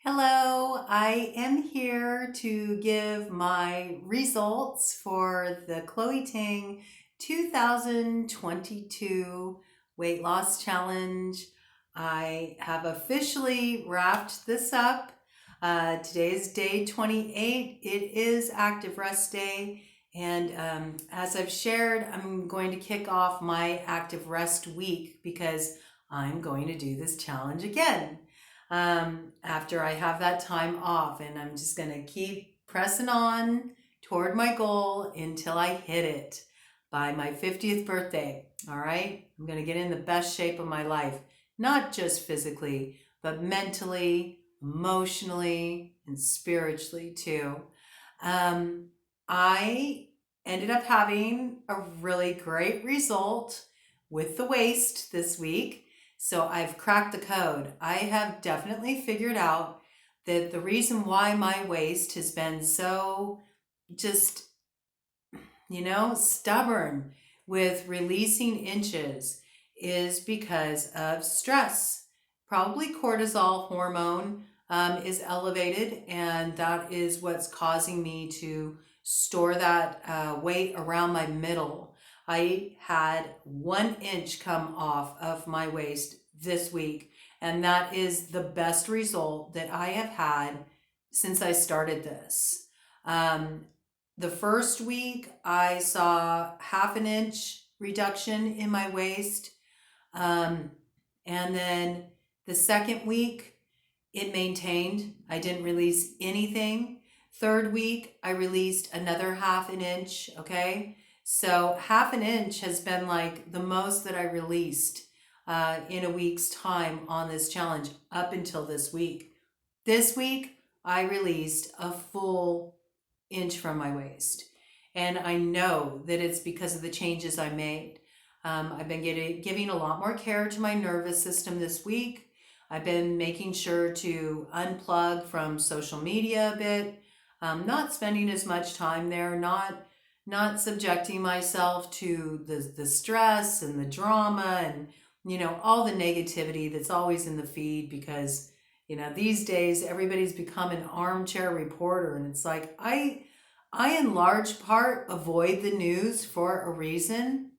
Hello, I am here to give my results for the Ting 2022 weight loss challenge. I have officially wrapped this up. Today is day 28. It is active rest day. And as I've shared, I'm going to kick off my active rest week because I'm going to do this challenge again after I have that time off. And I'm just going to keep pressing on toward my goal until I hit it by my 50th birthday. All right. I'm going to get in the best shape of my life, not just physically, but mentally, emotionally, and spiritually too. I ended up having a really great result with the waist this week. So I've cracked the code. I have definitely figured out that the reason why my waist has been so just, stubborn with releasing inches is because of stress. Probably cortisol hormone is elevated, and that is what's causing me to store that weight around my middle. I had 1 inch come off of my waist this week, and that is the best result that I have had since I started this. The first week, I saw 1/2 inch reduction in my waist. And then the second week, it maintained. I didn't release anything. Third week, I released another 1/2 inch. Okay. So 1/2 inch has been like the most that I released in a week's time on this challenge up until this week. This week, I released a full inch from my waist. And I know that it's because of the changes I made. I've been giving a lot more care to my nervous system this week. I've been making sure to unplug from social media a bit, not spending as much time there, not subjecting myself to the stress and the drama and all the negativity that's always in the feed because these days everybody's become an armchair reporter, and it's like I in large part avoid the news for a reason.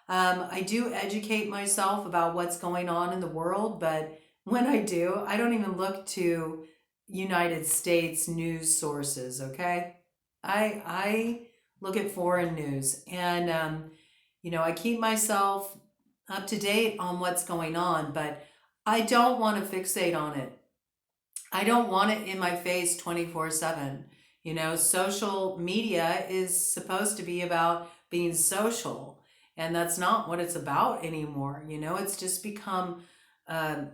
I do educate myself about what's going on in the world, but when I do, I don't even look to United States news sources. Okay, I look at foreign news, and I keep myself up to date on what's going on, but I don't want to fixate on it. I don't want it in my face 24/7. Social media is supposed to be about being social, and that's not what it's about anymore. It's just become a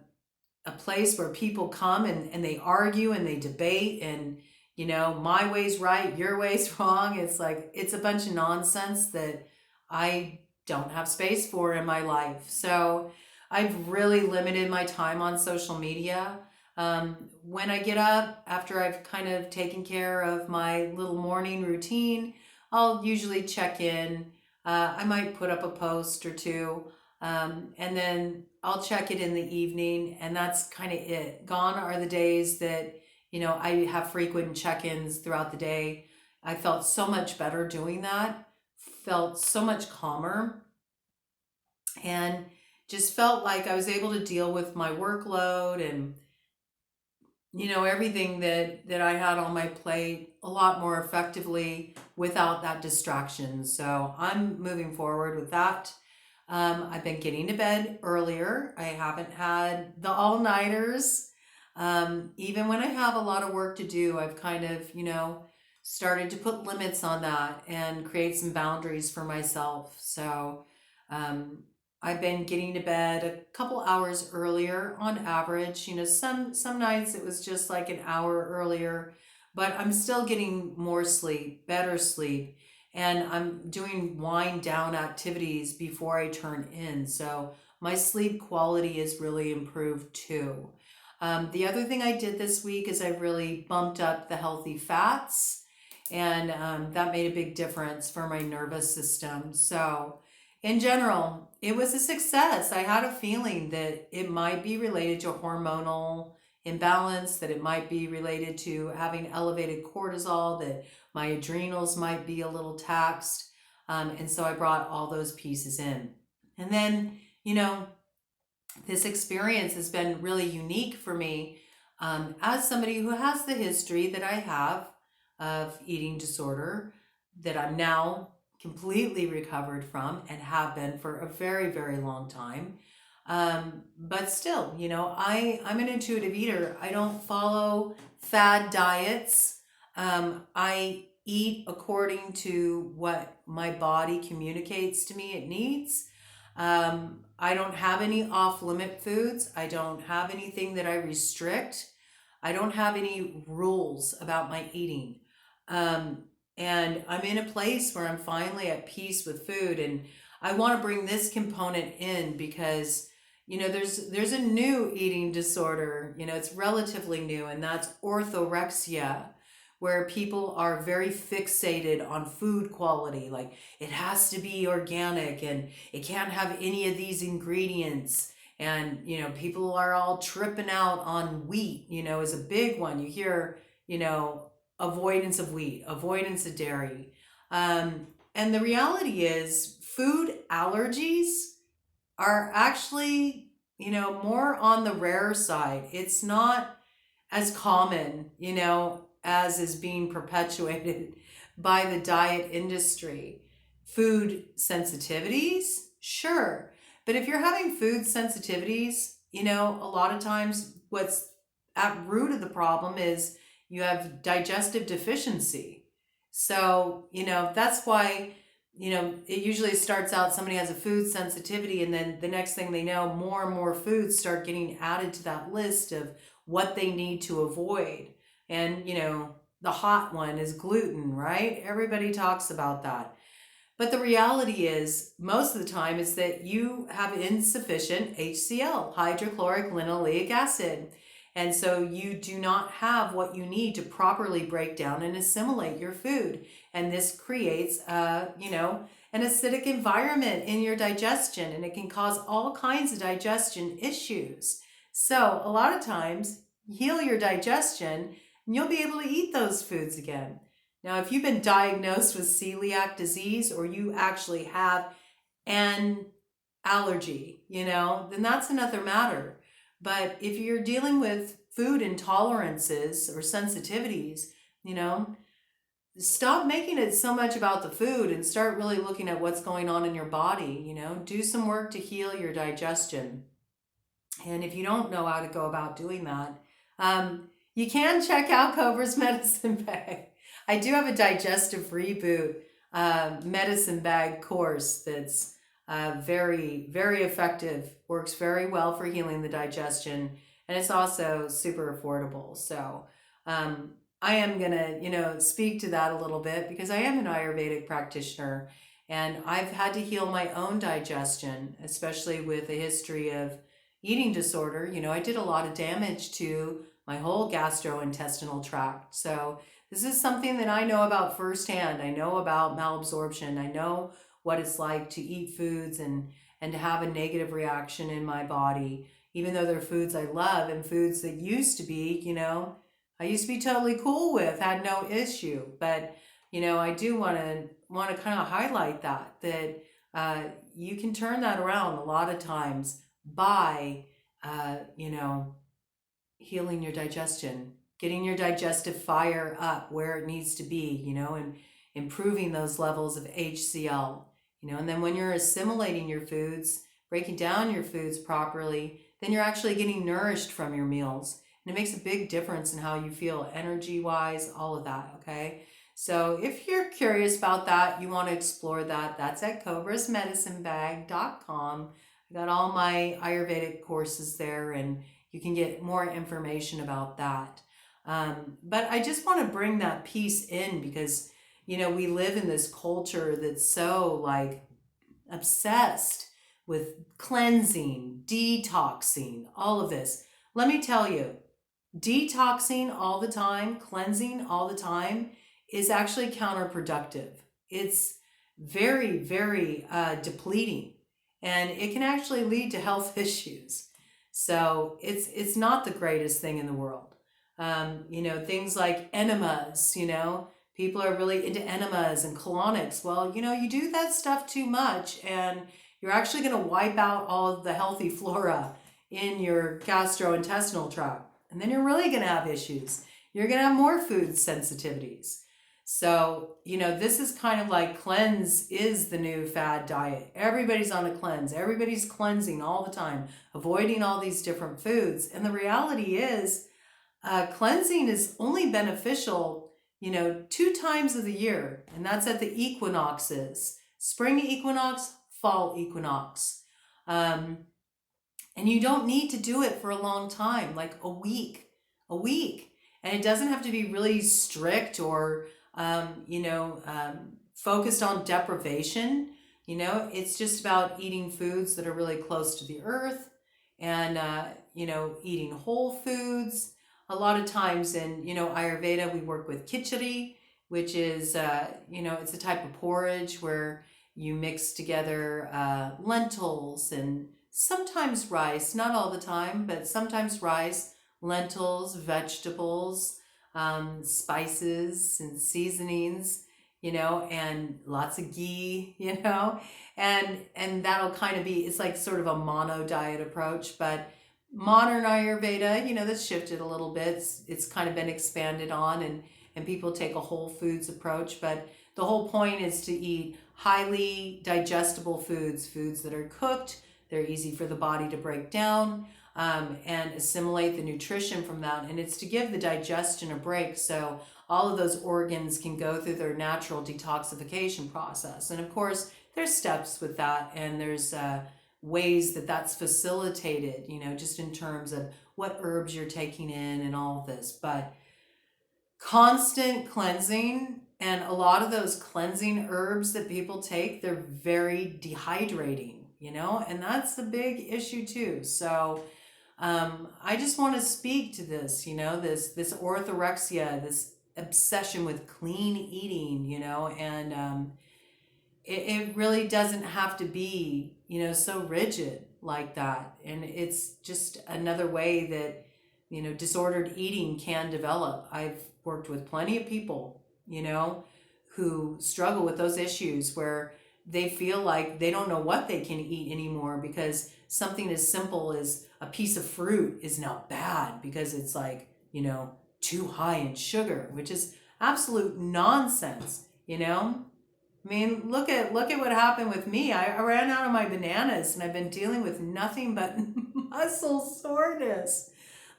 place where people come and they argue and they debate, and my way's right, your way's wrong. It's like it's a bunch of nonsense that I don't have space for in my life. So I've really limited my time on social media. When I get up after I've kind of taken care of my little morning routine, I'll usually check in. I might put up a post or two, and then I'll check it in the evening, and that's kind of it. Gone are the days that, I have frequent check-ins throughout the day. I felt so much better doing that, felt so much calmer, and just felt like I was able to deal with my workload and everything that I had on my plate a lot more effectively without that distraction. So I'm moving forward with that. I've been getting to bed earlier. I haven't had the all-nighters. Even when I have a lot of work to do, I've kind of, started to put limits on that and create some boundaries for myself. So I've been getting to bed a couple hours earlier on average. Some nights it was just like an hour earlier, but I'm still getting more sleep, better sleep, and I'm doing wind down activities before I turn in. So my sleep quality is really improved too. The other thing I did this week is I really bumped up the healthy fats, and that made a big difference for my nervous system. So in general, it was a success. I had a feeling that it might be related to hormonal imbalance, that it might be related to having elevated cortisol, that my adrenals might be a little taxed. And so I brought all those pieces in. And then, this experience has been really unique for me as somebody who has the history that I have of eating disorder, that I'm now completely recovered from and have been for a very, very long time. But still, I'm an intuitive eater. I don't follow fad diets. I eat according to what my body communicates to me it needs. I don't have any off limit foods. I don't have anything that I restrict. I don't have any rules about my eating. Um, and I'm in a place where I'm finally at peace with food. And I want to bring this component in because, there's a new eating disorder, it's relatively new, and that's orthorexia, where people are very fixated on food quality. Like, it has to be organic and it can't have any of these ingredients. And, people are all tripping out on wheat, is a big one. You hear, avoidance of wheat, avoidance of dairy. And the reality is, food allergies are actually, more on the rare side. It's not as common, as is being perpetuated by the diet industry. Food sensitivities, sure. But if you're having food sensitivities, a lot of times what's at root of the problem is you have digestive deficiency. So, that's why, it usually starts out somebody has a food sensitivity, and then the next thing they know, more and more foods start getting added to that list of what they need to avoid. And, the hot one is gluten, right? Everybody talks about that. But the reality is, most of the time, is that you have insufficient HCl, hydrochloric linoleic acid. And so you do not have what you need to properly break down and assimilate your food. And this creates, an acidic environment in your digestion, and it can cause all kinds of digestion issues. So a lot of times, heal your digestion, and you'll be able to eat those foods again. Now, if you've been diagnosed with celiac disease, or you actually have an allergy, then that's another matter. But if you're dealing with food intolerances or sensitivities, stop making it so much about the food and start really looking at what's going on in your body. Do some work to heal your digestion. And if you don't know how to go about doing that, you can check out Cobra's medicine bag. I do have a digestive reboot medicine bag course that's very, very effective, works very well for healing the digestion, and it's also super affordable. So I am going to, speak to that a little bit because I am an Ayurvedic practitioner, and I've had to heal my own digestion, especially with a history of eating disorder. I did a lot of damage to my whole gastrointestinal tract. So this is something that I know about firsthand. I know about malabsorption. I know what it's like to eat foods and to have a negative reaction in my body, even though they're foods I love and foods that used to be, I used to be totally cool with, had no issue. But, I do want to kind of highlight that you can turn that around a lot of times by, healing your digestion, getting your digestive fire up where it needs to be, and improving those levels of HCl, and then when you're assimilating your foods, breaking down your foods properly, then you're actually getting nourished from your meals. And it makes a big difference in how you feel energy-wise, all of that, okay? So if you're curious about that, you want to explore that, that's at cobrasmedicinebag.com. I got all my Ayurvedic courses there, and you can get more information about that. But I just want to bring that piece in because, we live in this culture that's so obsessed with cleansing, detoxing, all of this. Let me tell you, detoxing all the time, cleansing all the time is actually counterproductive. It's very, very depleting, and it can actually lead to health issues. So it's not the greatest thing in the world. Things like enemas, people are really into enemas and colonics. Well, you do that stuff too much and you're actually going to wipe out all of the healthy flora in your gastrointestinal tract. And then you're really going to have issues. You're going to have more food sensitivities. So, this is kind of like cleanse is the new fad diet. Everybody's on a cleanse. Everybody's cleansing all the time, avoiding all these different foods. And the reality is, cleansing is only beneficial, 2 times of the year. And that's at the equinoxes, spring equinox, fall equinox. And you don't need to do it for a long time, like a week. And it doesn't have to be really strict or focused on deprivation. It's just about eating foods that are really close to the earth and, eating whole foods. A lot of times in, Ayurveda, we work with khichdi, which is, it's a type of porridge where you mix together lentils and sometimes rice, not all the time, but sometimes rice, lentils, vegetables, spices and seasonings, and lots of ghee, and that'll kind of be, it's like sort of a mono diet approach. But modern Ayurveda, that's shifted a little bit. It's kind of been expanded on, and people take a whole foods approach. But the whole point is to eat highly digestible foods that are cooked, they're easy for the body to break down, and assimilate the nutrition from that. And it's to give the digestion a break so all of those organs can go through their natural detoxification process. And of course, there's steps with that, and there's ways that that's facilitated, just in terms of what herbs you're taking in and all of this. But constant cleansing, and a lot of those cleansing herbs that people take, they're very dehydrating, and that's the big issue too. So I just want to speak to this, this orthorexia, this obsession with clean eating, and it really doesn't have to be, so rigid like that. And it's just another way that, disordered eating can develop. I've worked with plenty of people, who struggle with those issues where they feel like they don't know what they can eat anymore because something as simple as a piece of fruit is now bad because it's like, too high in sugar, which is absolute nonsense, I mean, look at what happened with me. I ran out of my bananas and I've been dealing with nothing but muscle soreness.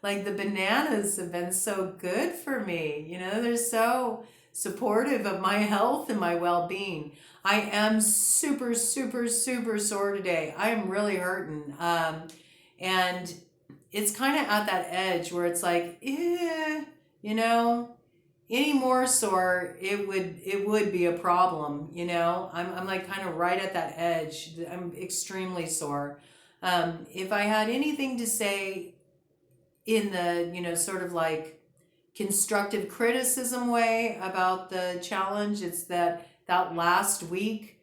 Like the bananas have been so good for me. They're so supportive of my health and my well-being. I am super, super, super sore today. I am really hurting. And it's kind of at that edge where it's like, any more sore, it would be a problem, I'm like kind of right at that edge. I'm extremely sore. If I had anything to say in the, sort of like constructive criticism way about the challenge, it's that last week,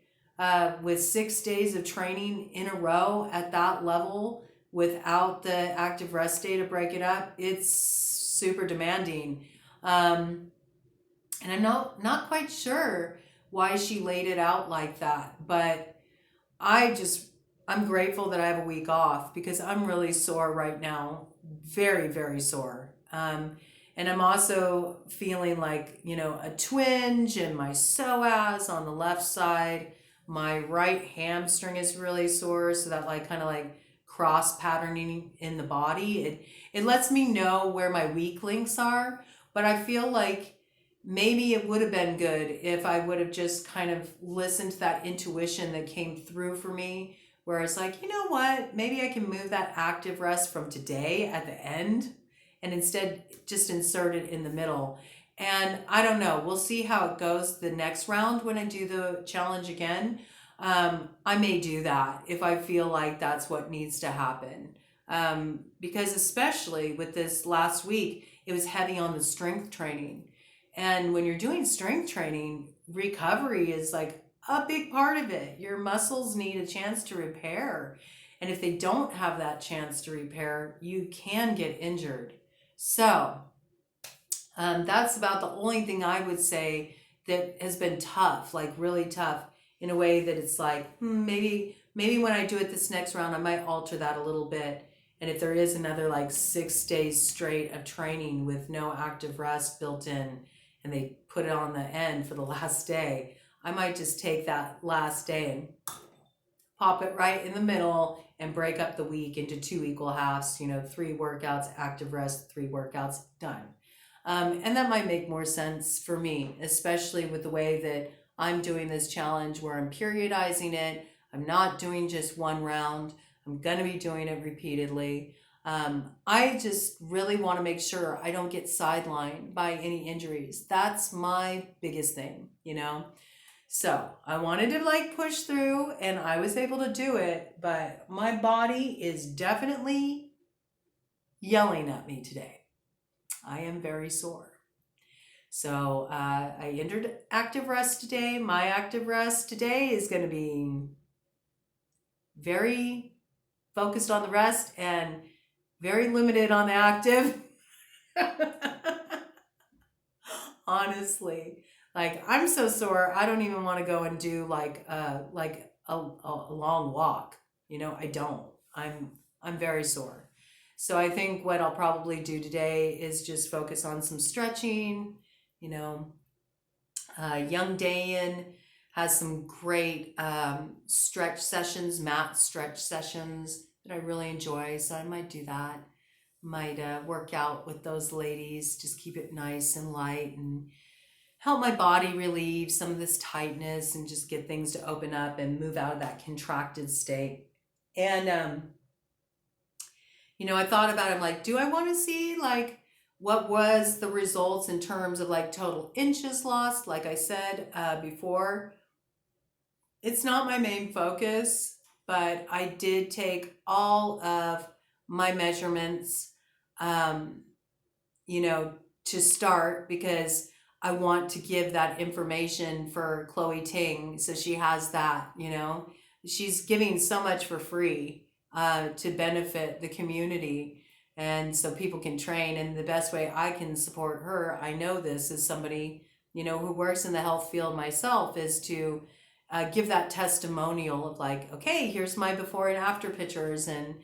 with 6 days of training in a row at that level without the active rest day to break it up, it's super demanding. And I'm not quite sure why she laid it out like that, but I'm grateful that I have a week off because I'm really sore right now, very, very sore. And I'm also feeling like, a twinge in my psoas on the left side. My right hamstring is really sore, so that kind of cross patterning in the body. It lets me know where my weak links are, but I feel like maybe it would have been good if I would have just kind of listened to that intuition that came through for me, where it's like, you know what, maybe I can move that active rest from today at the end and instead just insert it in the middle. And I don't know, we'll see how it goes the next round when I do the challenge again. I may do that if I feel like that's what needs to happen. Because especially with this last week, it was heavy on the strength training. And when you're doing strength training, recovery is like a big part of it. Your muscles need a chance to repair. And if they don't have that chance to repair, you can get injured. So that's about the only thing I would say that has been tough, like really tough, in a way that it's like, maybe when I do it this next round, I might alter that a little bit. And if there is another like 6 days straight of training with no active rest built in, and they put it on the end for the last day, I might just take that last day and pop it right in the middle and break up the week into 2 equal halves, 3 workouts, active rest, 3 workouts, done. And that might make more sense for me, especially with the way that I'm doing this challenge where I'm periodizing it. I'm not doing just one round. I'm going to be doing it repeatedly. I just really want to make sure I don't get sidelined by any injuries. That's my biggest thing, So I wanted to like push through, and I was able to do it, but my body is definitely yelling at me today. I am very sore. So I entered active rest today. My active rest today is going to be very focused on the rest and very limited on the active. Honestly, like I'm so sore, I don't even want to go and do like a long walk. I don't. I'm very sore. So I think what I'll probably do today is just focus on some stretching. Young Dayan has some great stretch sessions, mat stretch sessions that I really enjoy. So I might do that. Might work out with those ladies, just keep it nice and light and help my body relieve some of this tightness and just get things to open up and move out of that contracted state. And, I thought about it, I'm like, do I want to see like what was the results in terms of like total inches lost? Like I said before, it's not my main focus, but I did take all of my measurements, to start, because I want to give that information for Chloe Ting. So she has that, she's giving so much for free to benefit the community. And so people can train. And the best way I can support her, I know this as somebody, who works in the health field myself, is to give that testimonial of like, okay, here's my before and after pictures. And,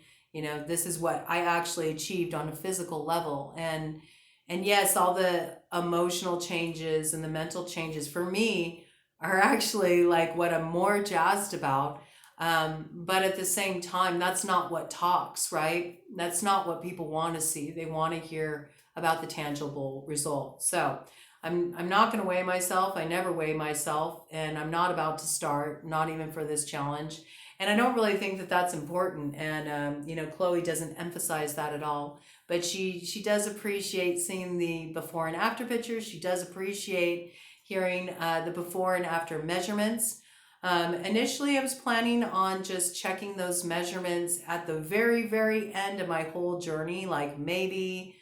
this is what I actually achieved on a physical level. And yes, all the emotional changes and the mental changes for me are actually like what I'm more jazzed about. But at the same time, that's not what talks, right? That's not what people want to see. They want to hear about the tangible results. So I'm not going to weigh myself. I never weigh myself, and I'm not about to start, not even for this challenge. And I don't really think that that's important. And, Chloe doesn't emphasize that at all. But she does appreciate seeing the before and after pictures. She does appreciate hearing the before and after measurements. Initially, I was planning on just checking those measurements at the very, very end of my whole journey, like maybe,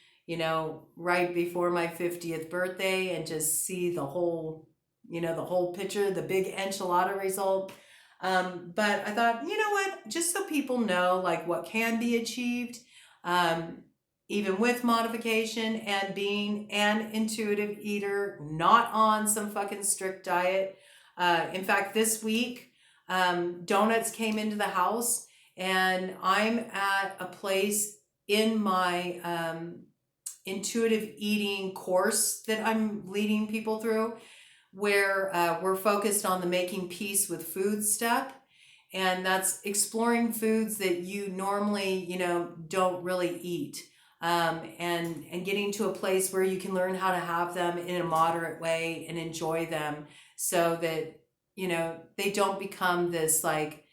right before my 50th birthday, and just see the whole picture, the big enchilada result. But I thought, what, just so people know like what can be achieved, even with modification and being an intuitive eater, not on some fucking strict diet. In fact, this week, donuts came into the house, and I'm at a place in my intuitive eating course that I'm leading people through, where we're focused on the making peace with food step. And that's exploring foods that you normally, don't really eat. And getting to a place where you can learn how to have them in a moderate way and enjoy them, so that, they don't become this like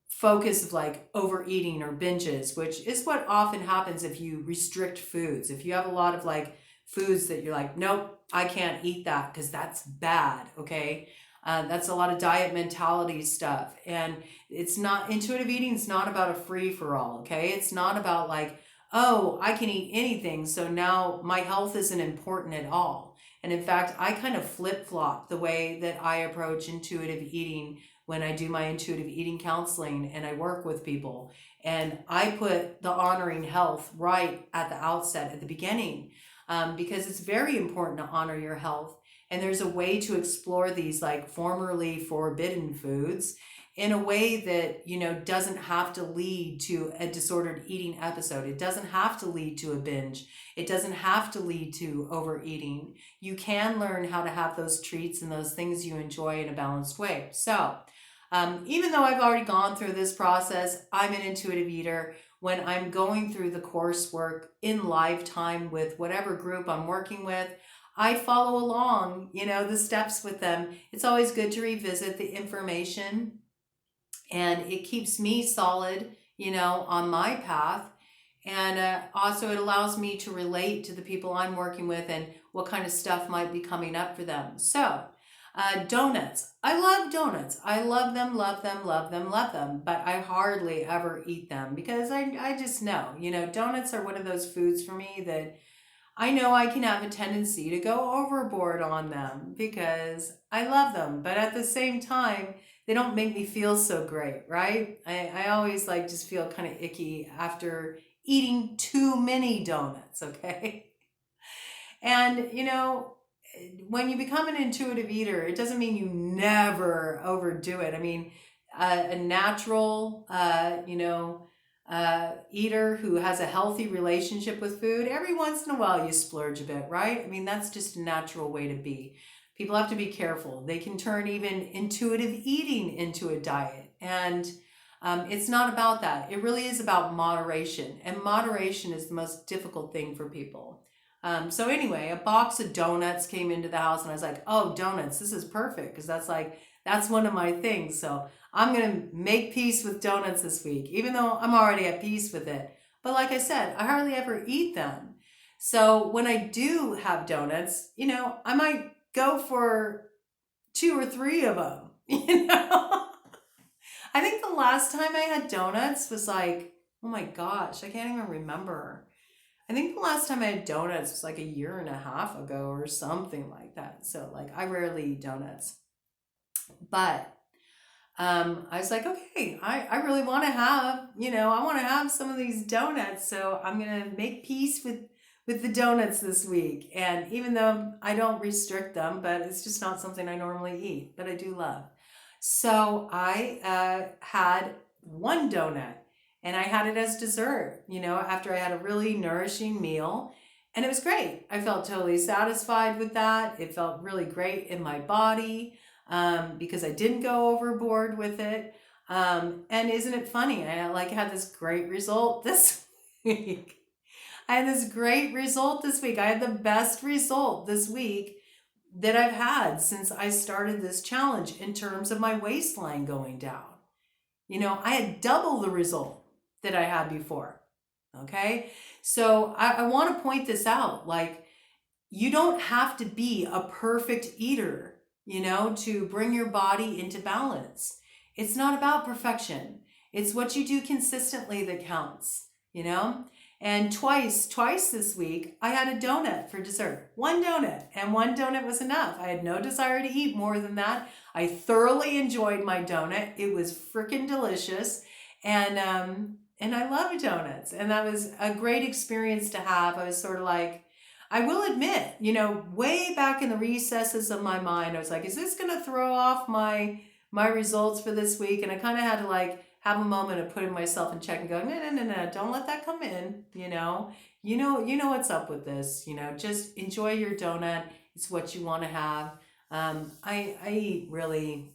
focus of like overeating or binges, which is what often happens if you restrict foods. If you have a lot of like foods that you're like, nope, I can't eat that because that's bad, okay? That's a lot of diet mentality stuff. And it's not, intuitive eating is not about a free for all, okay? It's not about like, oh, I can eat anything, so now my health isn't important at all. And in fact, I kind of flip-flop the way that I approach intuitive eating when I do my intuitive eating counseling and I work with people. And I put the honoring health right at the outset, at the beginning, because it's very important to honor your health. And there's a way to explore these like formerly forbidden foods in a way that, doesn't have to lead to a disordered eating episode. It doesn't have to lead to a binge. It doesn't have to lead to overeating. You can learn how to have those treats and those things you enjoy in a balanced way. So, even though I've already gone through this process, I'm an intuitive eater. When I'm going through the coursework in lifetime with whatever group I'm working with, I follow along, the steps with them. It's always good to revisit the information, and it keeps me solid, on my path. And also it allows me to relate to the people I'm working with and what kind of stuff might be coming up for them. So, donuts. I love donuts. I love them, love them, love them, love them, but I hardly ever eat them because I just know, donuts are one of those foods for me that I know I can have a tendency to go overboard on them because I love them, but at the same time, they don't make me feel so great, right? I always just feel kind of icky after eating too many donuts, okay? And, when you become an intuitive eater, it doesn't mean you never overdo it. I mean, a natural, eater who has a healthy relationship with food, every once in a while you splurge a bit, right? I mean, that's just a natural way to be. People have to be careful. They can turn even intuitive eating into a diet. And it's not about that. It really is about moderation. And moderation is the most difficult thing for people. So anyway, a box of donuts came into the house and I was like, oh, donuts, this is perfect because that's one of my things. So I'm going to make peace with donuts this week, even though I'm already at peace with it. But like I said, I hardly ever eat them. So when I do have donuts, I might go for 2 or 3 of them, I think the last time I had donuts was oh my gosh, I can't even remember. I think the last time I had donuts was a year and a half ago or something like that. So I rarely eat donuts. But I was like, okay, I really want to have, I want to have some of these donuts. So I'm going to make peace with the donuts this week. And even though I don't restrict them, but it's just not something I normally eat, but I do love. So I had one donut. And I had it as dessert, after I had a really nourishing meal. And it was great. I felt totally satisfied with that. It felt really great in my body because I didn't go overboard with it. And isn't it funny? I had this great result this week. I had this great result this week. I had the best result this week that I've had since I started this challenge in terms of my waistline going down. I had double the result that I had before. Okay. So I want to point this out. You don't have to be a perfect eater, to bring your body into balance. It's not about perfection. It's what you do consistently that counts, And twice this week, I had a donut for dessert. One donut, and one donut was enough. I had no desire to eat more than that. I thoroughly enjoyed my donut. It was freaking delicious. And I love donuts. And that was a great experience to have. I was sort of I will admit, way back in the recesses of my mind, I was like, is this going to throw off my results for this week? And I kind of had to have a moment of putting myself in check and go, no, don't let that come in. You know what's up with this, just enjoy your donut. It's what you want to have. I eat really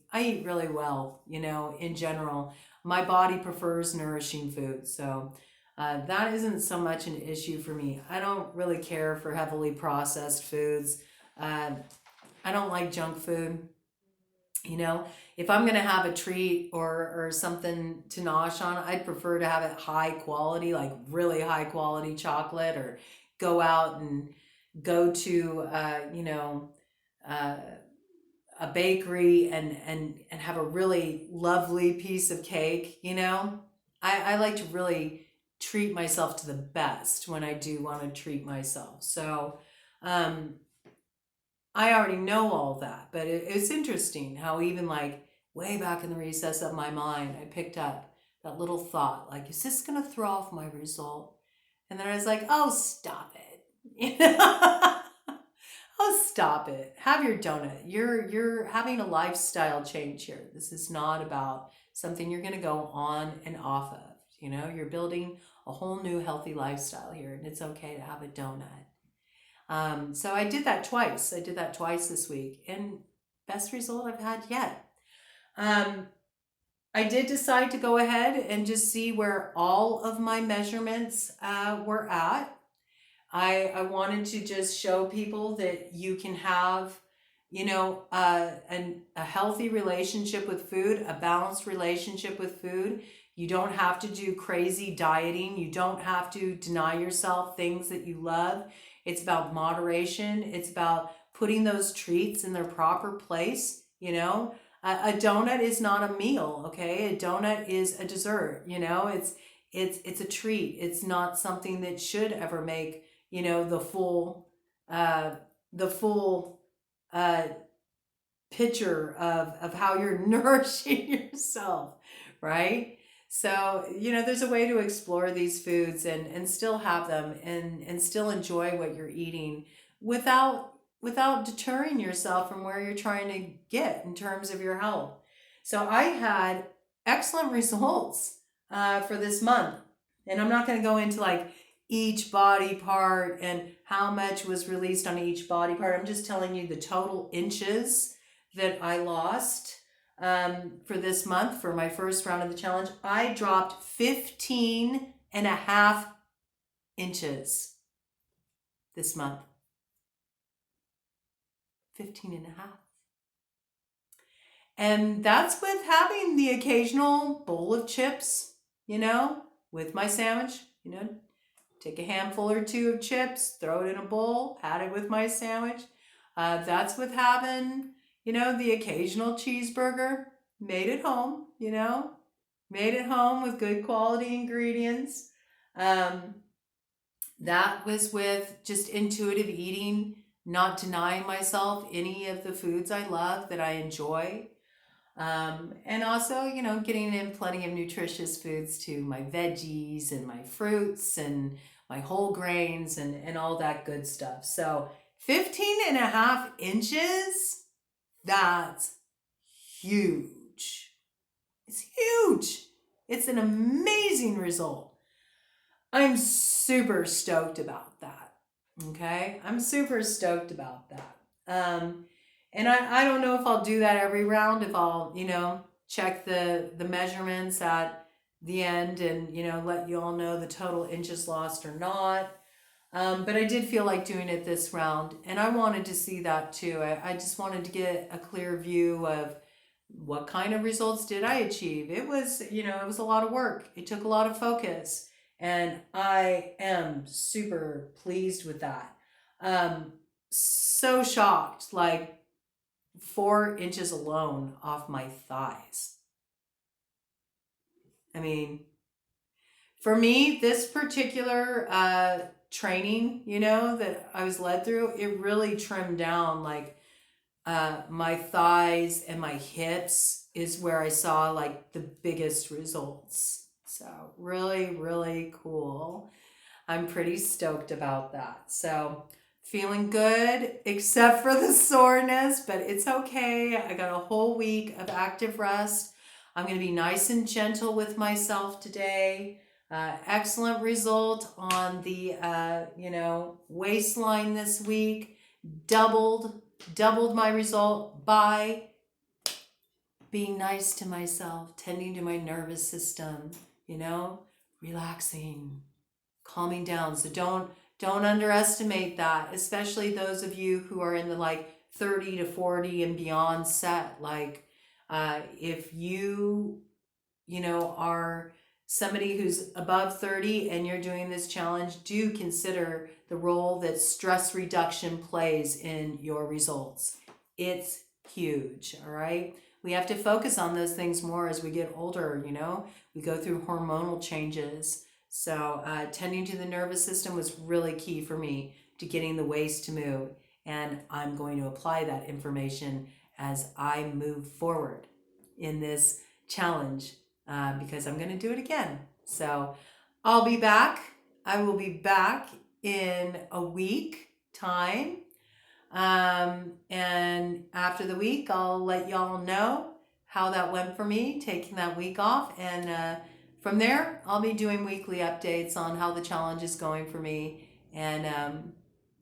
well, in general. My body prefers nourishing food. So that isn't so much an issue for me. I don't really care for heavily processed foods. I don't like junk food. If I'm going to have a treat or something to nosh on, I'd prefer to have it high quality, really high quality chocolate, or go out and go to, a bakery and have a really lovely piece of cake. I like to really treat myself to the best when I do want to treat myself. So I already know all that, but it's interesting how even way back in the recess of my mind, I picked up that little thought, like, is this going to throw off my result? And then I was like, oh, stop it. Oh, stop it. Have your donut. You're having a lifestyle change here. This is not about something you're going to go on and off of. You're building a whole new healthy lifestyle here, and it's okay to have a donut. So I did that twice. I did that twice this week, and best result I've had yet. I did decide to go ahead and just see where all of my measurements were at. I wanted to just show people that you can have, a healthy relationship with food, a balanced relationship with food. You don't have to do crazy dieting. You don't have to deny yourself things that you love. It's about moderation. It's about putting those treats in their proper place. A donut is not a meal, okay? A donut is a dessert. It's a treat. It's not something that should ever make the full picture of how you're nourishing yourself, right? So, there's a way to explore these foods and still have them and still enjoy what you're eating without deterring yourself from where you're trying to get in terms of your health. So I had excellent results for this month. And I'm not going to go into like each body part and how much was released on each body part. I'm just telling you the total inches that I lost for this month for my first round of the challenge. I dropped 15 and a half inches this month. 15 and a half. And that's with having the occasional bowl of chips, with my sandwich, take a handful or two of chips, throw it in a bowl, had it with my sandwich. That's with having, the occasional cheeseburger made at home, made at home with good quality ingredients. That was with just intuitive eating, not denying myself any of the foods I love that I enjoy. And also, getting in plenty of nutritious foods too, my veggies and my fruits and my whole grains and all that good stuff. So 15 and a half inches, that's huge. It's huge. It's an amazing result. I'm super stoked about that. Okay? I'm super stoked about that. And I don't know if I'll do that every round, if I'll, check the measurements at the end and, let you all know the total inches lost or not. But I did feel like doing it this round, and I wanted to see that too. I just wanted to get a clear view of what kind of results did I achieve. It was, it was a lot of work. It took a lot of focus, and I am super pleased with that. So shocked, like 4 inches alone off my thighs. I mean, for me, this particular training, that I was led through, it really trimmed down like my thighs and my hips is where I saw like the biggest results. So really, really cool. I'm pretty stoked about that. So feeling good, except for the soreness, but it's okay. I got a whole week of active rest. I'm going to be nice and gentle with myself today. Excellent result on the, waistline this week. Doubled my result by being nice to myself, tending to my nervous system, relaxing, calming down. So don't underestimate that, especially those of you who are in the like 30 to 40 and beyond set. Like if you are somebody who's above 30 and you're doing this challenge, do consider the role that stress reduction plays in your results. It's huge, all right? We have to focus on those things more as we get older, we go through hormonal changes. So tending to the nervous system was really key for me to getting the waist to move. And I'm going to apply that information as I move forward. in this challenge because I'm going to do it again. So I'll be back. I will be back in a week time. And after the week, I'll let y'all know how that went for me, taking that week off. And from there, I'll be doing weekly updates on how the challenge is going for me. And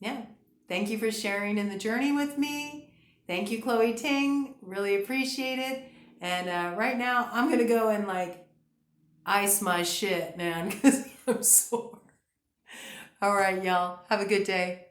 yeah, thank you for sharing in the journey with me. Thank you, Chloe Ting. Really appreciate it. And right now, I'm going to go and like ice my shit, man, because I'm sore. All right, y'all. Have a good day.